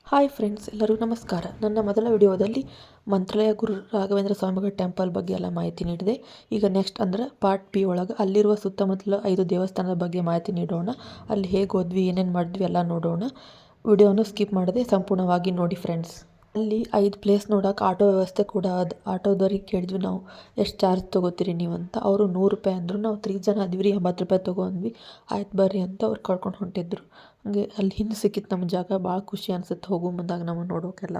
Hi friends, ಎಲ್ಲರಿಗೂ ನಮಸ್ಕಾರ. ನನ್ನ ಮೊದಲ ವಿಡಿಯೋದಲ್ಲಿ ಮಂತ್ರಾಲಯ ಗುರು ರಾಘವೇಂದ್ರ ಸ್ವಾಮಿಗಳ ಟೆಂಪಲ್ ಬಗ್ಗೆ ಎಲ್ಲ ಮಾಹಿತಿ ನೀಡಿದೆ. ಈಗ ನೆಕ್ಸ್ಟ್ ಅಂದ್ರೆ ಪಾರ್ಟ್ ಬಿ ಒಳಗೆ ಅಲ್ಲಿರುವ ಸುತ್ತಮುತ್ತಲ 5 ದೇವಸ್ಥಾನದ ಬಗ್ಗೆ ಮಾಹಿತಿ ನೀಡೋಣ. ಅಲ್ಲಿ ಹೇಗೆ ಹೋದ್ವಿ, ಏನೇನು ಮಾಡಿದ್ವಿ ಎಲ್ಲ ನೋಡೋಣ. ವಿಡಿಯೋನು ಸ್ಕಿಪ್ ಮಾಡದೆ ಸಂಪೂರ್ಣವಾಗಿ ನೋಡಿ ಫ್ರೆಂಡ್ಸ್. ಅಲ್ಲಿ 5 ಪ್ಲೇಸ್ ನೋಡೋಕೆ ಆಟೋ ವ್ಯವಸ್ಥೆ ಕೂಡ ಅದು. ಆಟೋದವ್ರಿಗೆ ಕೇಳಿದ್ವಿ ನಾವು, ಎಷ್ಟು ಚಾರ್ಜ್ ತೊಗೋತೀರಿ ನೀವು ಅಂತ. ಅವರು 100 ರೂಪಾಯಿ ಅಂದರು. ನಾವು 3 ಜನ ಆದ್ವಿ ರೀ, 80 ರೂಪಾಯಿ ತೊಗೊಂಡ್ವಿ. ಆಯ್ತು ಬರ್ರಿ ಅಂತ ಅವ್ರು ಕರ್ಕೊಂಡು ಹೊಂಟಿದ್ರು. ಹಂಗೆ ಅಲ್ಲಿ ಹಿಂದೆ ಸಿಕ್ಕಿತ್ತು ನಮ್ಮ ಜಾಗ. ಭಾಳ ಖುಷಿ ಅನ್ಸುತ್ತೆ ಹೋಗೋ ಮುಂದಾಗ ನಮಗೆ ನೋಡೋಕೆಲ್ಲ.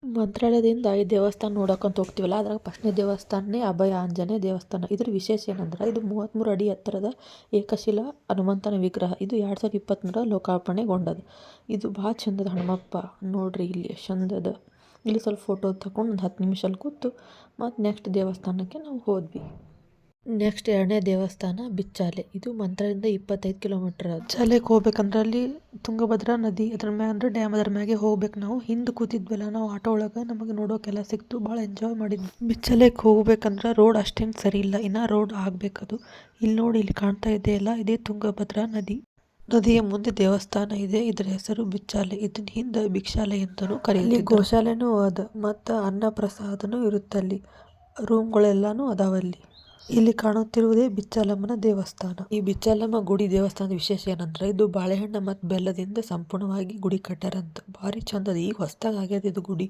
ಮಂತ್ರಾಲಯದಿಂದ 5 ದೇವಸ್ಥಾನ ನೋಡೋಕಂತ ಹೋಗ್ತೀವಲ್ಲ, ಅದ್ರಾಗ ಫಸ್ಟ್ನೇ ದೇವಸ್ಥಾನನೇ ಅಭಯ ಆಂಜನೇಯ ದೇವಸ್ಥಾನ. ಇದ್ರ ವಿಶೇಷ ಏನಂದ್ರೆ ಇದು 33 ಅಡಿ ಎತ್ತರದ ಏಕಶಿಲಾ ಹನುಮಂತನ ವಿಗ್ರಹ. ಇದು 2023 ಲೋಕಾರ್ಪಣೆಗೊಂಡದು. ಇದು ಭಾಳ ಚಂದದ ಹನುಮಪ್ಪ. ನೋಡ್ರಿ ಇಲ್ಲಿ ಎಷ್ಟು ಚಂದದ. ಇಲ್ಲಿ ಸ್ವಲ್ಪ ಫೋಟೋ ತಗೊಂಡು ಒಂದು 10 ನಿಮಿಷ ಅಲ್ಲಿ ಕೂತು ಮತ್ತು ನೆಕ್ಸ್ಟ್ ದೇವಸ್ಥಾನಕ್ಕೆ ನಾವು ಹೋದ್ವಿ. ನೆಕ್ಸ್ಟ್ 2ನೇ ದೇವಸ್ಥಾನ ಬಿಚ್ಚಾಲೆ. ಇದು ಮಂತ್ರಾಲಯದಿಂದ 25 ಕಿಲೋಮೀಟರ್. ಬಿಚ್ಚಾಲೆಗೆ ಹೋಗ್ಬೇಕಂದ್ರೆ ಅಲ್ಲಿ ತುಂಗಭದ್ರಾ ನದಿ ಅದ್ರ ಮ್ಯಾಗ ಅಂದ್ರೆ ಡ್ಯಾಮ್ ಅದ್ರ ಮ್ಯಾಗೆ ಹೋಗ್ಬೇಕು ನಾವು. ಹಿಂದೆ ಕೂತಿದ್ವಲ್ಲ ನಾವು ಆಟೋ ಒಳಗೆ, ನಮಗೆ ನೋಡೋಕೆಲ್ಲ ಸಿಕ್ತು. ಭಾಳ ಎಂಜಾಯ್ ಮಾಡಿದ್ವಿ. ಬಿಚ್ಚಾಲೆಗೆ ಹೋಗ್ಬೇಕಂದ್ರೆ ರೋಡ್ ಅಷ್ಟೇನು ಸರಿ ಇಲ್ಲ, ಇನ್ನು ರೋಡ್ ಆಗಬೇಕದು. ಇಲ್ಲಿ ನೋಡಿ, ಇಲ್ಲಿ ಕಾಣ್ತಾ ಇದೆಯಲ್ಲ, ಇದೇ ತುಂಗಭದ್ರಾ ನದಿ. ನದಿಯ ಮುಂದೆ ದೇವಸ್ಥಾನ ಇದೆ. ಇದರ ಹೆಸರು ಬಿಚ್ಚಾಲೆ. ಇದನ್ನ ಹಿಂದೆ ಭಿಕ್ಷಾಲಯ ಅಂತಲೂ ಕರೀತಾರೆ. ಗೋಶಾಲೆನೂ ಅದ ಮತ್ತು ಅನ್ನ ಪ್ರಸಾದನೂ ಇರುತ್ತಲ್ಲಿ. ರೂಮ್ಗಳೆಲ್ಲಾನು ಅದಾವಲ್ಲಿ. ಇಲ್ಲಿ ಕಾಣುತ್ತಿರುವುದೇ ಬಿಚ್ಚಾಲಮ್ಮನ ದೇವಸ್ಥಾನ. ಈ ಬಿಚ್ಚಾಲಮ್ಮ ಗುಡಿ ದೇವಸ್ಥಾನದ ವಿಶೇಷ ಏನಂದ್ರೆ ಇದು ಬಾಳೆಹಣ್ಣು ಮತ್ತು ಬೆಲ್ಲದಿಂದ ಸಂಪೂರ್ಣವಾಗಿ ಗುಡಿ ಕಟ್ಟಾರಂತ. ಭಾರಿ ಚಂದದ. ಈಗ ಹೊಸ್ದಾಗಿ ಆಗ್ಯದ ಇದು ಗುಡಿ.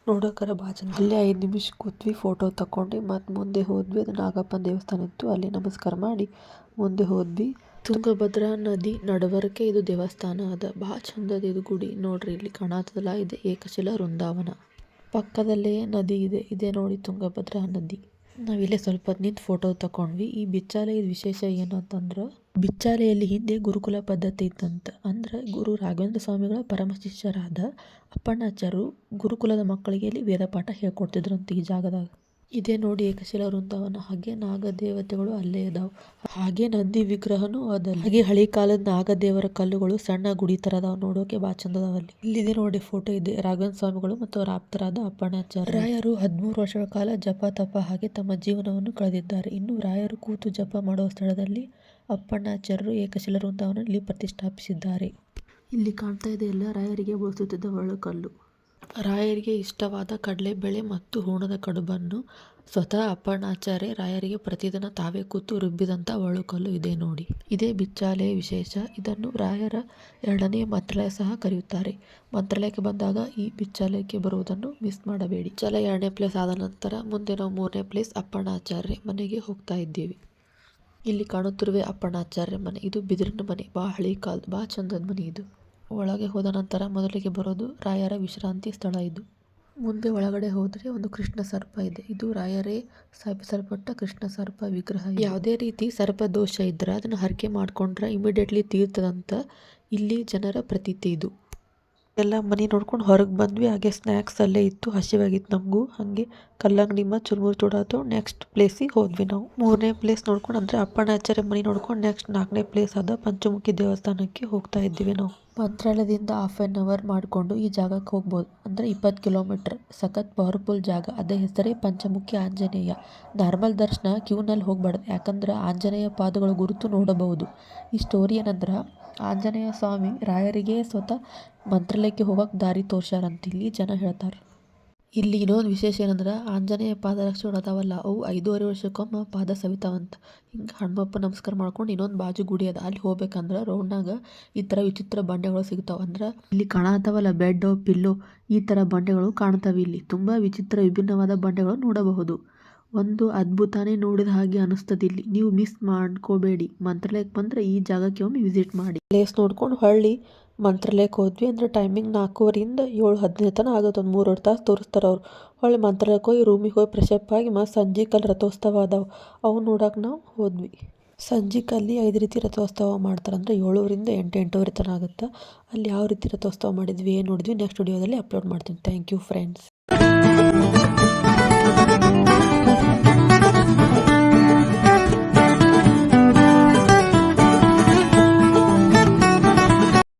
ನೋಡೋಕರ ಭಾಳ ಚಂದ. ಅಲ್ಲೇ 5 ನಿಮಿಷ ಕೂತ್ವಿ, ಫೋಟೋ ತಗೊಂಡು ಮತ್ತು ಮುಂದೆ ಹೋದ್ವಿ. ಅದು ನಾಗಪ್ಪನ ದೇವಸ್ಥಾನ ಇತ್ತು, ಅಲ್ಲಿ ನಮಸ್ಕಾರ ಮಾಡಿ ಮುಂದೆ ಹೋದ್ವಿ. ತುಂಗಭದ್ರಾ ನದಿ ನಡಬರ್ಕೆ ಇದು ದೇವಸ್ಥಾನ ಅದ. ಭಾಳ ಚಂದದ ಇದು ಗುಡಿ. ನೋಡ್ರಿ ಇಲ್ಲಿ ಕಾಣತ್ತದಲ್ಲ, ಇದೆ ಏಕಶಿಲಾ ವೃಂದಾವನ. ಪಕ್ಕದಲ್ಲೇ ನದಿ ಇದೆ. ಇದೇ ನೋಡಿ ತುಂಗಭದ್ರಾ ನದಿ. ನಾವಿಲ್ಲೇ ಸ್ವಲ್ಪ ಹೊತ್ತು ನಿಂತು ಫೋಟೋ ತಗೊಂಡ್ವಿ. ಈ ಬಿಚ್ಚಾಲೆಯ ವಿಶೇಷ ಏನು ಅಂತಂದ್ರೆ, ಬಿಚ್ಚಾಲೆಯಲ್ಲಿ ಹಿಂದೆ ಗುರುಕುಲ ಪದ್ಧತಿ ಇತ್ತಂತ. ಅಂದ್ರೆ ಗುರು ರಾಘವೇಂದ್ರ ಸ್ವಾಮಿಗಳ ಪರಮ ಶಿಷ್ಯರಾದ ಅಪ್ಪಣ್ಣಾಚಾರ್ಯರು ಗುರುಕುಲದ ಮಕ್ಕಳಿಗೆ ಇಲ್ಲಿ ವೇದ ಪಾಠ ಹೇಳ್ಕೊಡ್ತಿದ್ರಂತ ಈ ಜಾಗದಾಗ. ಇದೇ ನೋಡಿ ಏಕಶಿಲಾ ವೃಂದಾವನ. ಹಾಗೆ ನಾಗದೇವತೆಗಳು ಅಲ್ಲೇ ಇದಾವೆ. ಹಾಗೆ ನಂದಿ ವಿಗ್ರಹನೂ ಅದಲ್ಲಿ. ಹಾಗೆ ಹಳಿ ಕಾಲದ ನಾಗದೇವರ ಕಲ್ಲುಗಳು ಸಣ್ಣ ಗುಡಿ ಥರ ಅದಾವೆ. ನೋಡೋಕೆ ಭಾಳ ಚಂದ ಅದಾವಲ್ಲಿ. ಇಲ್ಲಿದೆ ನೋಡಿ ಫೋಟೋ ಇದೆ. ರಾಘವೇಂದ್ರ ಸ್ವಾಮಿಗಳು ಮತ್ತು ಅವರ ಆಪ್ತರಾದ ಅಪ್ಪಣ್ಣಾಚಾರ್ಯ ರಾಯರು 13 ವರ್ಷಗಳ ಕಾಲ ಜಪ ತಪ ಹಾಗೆ ತಮ್ಮ ಜೀವನವನ್ನು ಕಳೆದಿದ್ದಾರೆ. ಇನ್ನು ರಾಯರು ಕೂತು ಜಪ ಮಾಡುವ ಸ್ಥಳದಲ್ಲಿ ಅಪ್ಪಣ್ಣಾಚಾರ್ಯರು ಏಕಶಿಲಾ ವೃಂದಾವನ ಇಲ್ಲಿ ಪ್ರತಿಷ್ಠಾಪಿಸಿದ್ದಾರೆ. ಇಲ್ಲಿ ಕಾಣ್ತಾ ಇದೆ ಎಲ್ಲ ರಾಯರಿಗೆ ಬಳಸುತ್ತಿದ್ದ ಒರಳುಕಲ್ಲು. ರಾಯರಿಗೆ ಇಷ್ಟವಾದ ಕಡಲೆಬೇಳೆ ಮತ್ತು ಹೂಣದ ಕಡುಬನ್ನು ಸ್ವತಃ ಅಪ್ಪಣ್ಣಾಚಾರ್ಯ ರಾಯರಿಗೆ ಪ್ರತಿದಿನ ತಾವೇ ಕೂತು ರುಬ್ಬಿದಂಥ ಒರಳುಕಲ್ಲು ಇದೆ ನೋಡಿ. ಇದೇ ಬಿಚ್ಚಾಲೆಯ ವಿಶೇಷ. ಇದನ್ನು ರಾಯರ 2ನೇ ಮಂತ್ರಾಲಯ ಸಹ ಕರೆಯುತ್ತಾರೆ. ಮಂತ್ರಾಲಯಕ್ಕೆ ಬಂದಾಗ ಈ ಬಿಚ್ಚಾಲಯಕ್ಕೆ ಬರುವುದನ್ನು ಮಿಸ್ ಮಾಡಬೇಡಿ. ಬಿಚ್ಚಾಲಯ 2ನೇ ಪ್ಲೇಸ್ ಆದ ನಂತರ ಮುಂದೆ ನಾವು 3ನೇ ಪ್ಲೇಸ್ ಅಪ್ಪಣ್ಣಾಚಾರ್ಯ ಮನೆಗೆ ಹೋಗ್ತಾ ಇದ್ದೀವಿ. ಇಲ್ಲಿ ಕಾಣುತ್ತಿರುವೆ ಅಪ್ಪಣ್ಣಾಚಾರ್ಯ ಮನೆ. ಇದು ಬಿದಿರಿನ ಮನೆ. ಭಾಳ ಹಳಿ ಕಾಲದ, ಭಾಳ ಚಂದದ ಮನೆ ಇದು. ಒಳಗೆ ಹೋದ ನಂತರ ಮೊದಲಿಗೆ ಬರೋದು ರಾಯರ ವಿಶ್ರಾಂತಿ ಸ್ಥಳ. ಇದು ಮುಂದೆ ಒಳಗಡೆ ಹೋದರೆ ಒಂದು ಕೃಷ್ಣ ಸರ್ಪ ಇದೆ. ಇದು ರಾಯರೇ ಸ್ಥಾಪಿಸಲ್ಪಟ್ಟ ಕೃಷ್ಣ ಸರ್ಪ ವಿಗ್ರಹ. ಯಾವುದೇ ರೀತಿ ಸರ್ಪ ದೋಷ ಇದ್ರೆ ಅದನ್ನು ಹರಕೆ ಮಾಡ್ಕೊಂಡ್ರೆ ಇಮಿಡಿಯೇಟ್ಲಿ ತೀರ್ತದಂತ ಇಲ್ಲಿ ಜನರ ಪ್ರತೀತಿ ಇದು. ಎಲ್ಲ ಮನೆ ನೋಡ್ಕೊಂಡು ಹೊರಗೆ ಬಂದ್ವಿ. ಹಾಗೆ ಸ್ನ್ಯಾಕ್ಸ್ ಅಲ್ಲೇ ಇತ್ತು. ಹಸಿವಾಗಿತ್ತು ನಮಗೂ. ಹಾಗೆ ಕಲ್ಲಂಗಡಿ ಮತ್ತು ಚುರುಮುರು ಚೂಡಾತು. ನೆಕ್ಸ್ಟ್ ಪ್ಲೇಸಿಗೆ ಹೋದ್ವಿ ನಾವು. 3ನೇ ಪ್ಲೇಸ್ ನೋಡ್ಕೊಂಡು ಅಂದರೆ ಅಪ್ಪಣ್ಣಾಚಾರ್ಯ ಮನೆ ನೋಡ್ಕೊಂಡು ನೆಕ್ಸ್ಟ್ 4ನೇ ಪ್ಲೇಸ್ ಆದ ಪಂಚಮುಖಿ ದೇವಸ್ಥಾನಕ್ಕೆ ಹೋಗ್ತಾ ಇದ್ದೀವಿ ನಾವು. ಮಂತ್ರಾಲಯದಿಂದ 1/2 ಅವರ್ ಮಾಡಿಕೊಂಡು ಈ ಜಾಗಕ್ಕೆ ಹೋಗ್ಬೋದು. ಅಂದರೆ 20 ಕಿಲೋಮೀಟರ್. ಸಖತ್ ಪವರ್ಫುಲ್ ಜಾಗ. ಅದೇ ಹೆಸರೇ ಪಂಚಮುಖಿ ಆಂಜನೇಯ. ನಾರ್ಮಲ್ ದರ್ಶನ ಕ್ಯೂನಲ್ಲಿ ಹೋಗ್ಬಾರ್ದು, ಯಾಕಂದ್ರೆ ಆಂಜನೇಯ ಪಾದಗಳ ಗುರುತು ನೋಡಬಹುದು. ಈ ಸ್ಟೋರಿ ಏನಂದ್ರೆ, ಆಂಜನೇಯ ಸ್ವಾಮಿ ರಾಯರಿಗೆ ಸ್ವತಃ ಮಂತ್ರಾಲಯಕ್ಕೆ ಹೋಗಕ್ಕೆ ದಾರಿ ತೋರ್ಸ್ಯಾರಂತ ಇಲ್ಲಿ ಜನ ಹೇಳ್ತಾರೆ. ಇಲ್ಲಿ ಇನ್ನೊಂದು ವಿಶೇಷ ಏನಂದ್ರೆ, ಆಂಜನೇಯ ಪಾದರಕ್ಷೆಗಳು ಅದಾವಲ್ಲ, ಅವು 5.5 ವರ್ಷಕ್ಕೊಮ್ಮೆ ಪಾದ ಸವಿತಾವಂತ. ಹಿಂಗೆ ಹನುಮಪ್ಪ ನಮಸ್ಕಾರ ಮಾಡ್ಕೊಂಡು ಇನ್ನೊಂದು ಬಾಜು ಗುಡಿ ಅದ. ಅಲ್ಲಿ ಹೋಗ್ಬೇಕಂದ್ರೆ ರೋಡ್ನಾಗ ಈ ಥರ ವಿಚಿತ್ರ ಬಂಡೆಗಳು ಸಿಗ್ತಾವೆ. ಅಂದ್ರೆ ಇಲ್ಲಿ ಕಾಣತಾವಲ್ಲ ಬೆಡ್ ಪಿಲ್ಲೋ, ಈ ಥರ ಬಂಡೆಗಳು ಕಾಣ್ತವೆ ಇಲ್ಲಿ. ತುಂಬ ವಿಚಿತ್ರ ವಿಭಿನ್ನವಾದ ಬಂಡೆಗಳು ನೋಡಬಹುದು. ಒಂದು ಅದ್ಭುತನೇ ನೋಡಿದ ಹಾಗೆ ಅನಿಸ್ತದೆ ಇಲ್ಲಿ. ನೀವು ಮಿಸ್ ಮಾಡ್ಕೋಬೇಡಿ. ಮಂತ್ರಾಲಯಕ್ಕೆ ಬಂದರೆ ಈ ಜಾಗಕ್ಕೆ ಒಮ್ಮೆ ವಿಸಿಟ್ ಮಾಡಿ. ಪ್ಲೇಸ್ ನೋಡ್ಕೊಂಡು ಹೊಳ್ಳಿ ಮಂತ್ರಾಲಯಕ್ಕೆ ಹೋದ್ವಿ. ಅಂದರೆ ಟೈಮಿಂಗ್ 4:15ರಿಂದ 7:15 ತನಕ ಆಗುತ್ತೆ. ಒಂದು 3 ತಾಸು ತೋರಿಸ್ತಾರೆ ಅವರು. ಹೊಳ್ಳಿ ಮಂತ್ರಾಲಯಕ್ಕೆ ಹೋಗಿ ರೂಮಿಗೆ ಹೋಗಿ ಫ್ರೆಶಪ್ ಆಗಿ ಮತ್ತು ಸಂಜೆಕಲ್ಲಿ ರಥೋತ್ಸವ ಅದಾವೆ, ಅವು ನೋಡೋಕೆ ನಾವು ಹೋದ್ವಿ. ಸಂಜೆಕಲ್ಲಿ 5 ರೀತಿ ರಥೋತ್ಸವ ಮಾಡ್ತಾರೆ. ಅಂದರೆ 7ರಿಂದ 8, 8:30 ತನಕ ಆಗುತ್ತೆ. ಅಲ್ಲಿ ಯಾವ ರೀತಿ ರಥೋತ್ಸವ ಮಾಡಿದ್ವಿ, ಏನು ನೋಡಿದ್ವಿ ನೆಕ್ಸ್ಟ್ ವಿಡಿಯೋದಲ್ಲಿ ಅಪ್ಲೋಡ್ ಮಾಡ್ತೀನಿ. Thank you friends.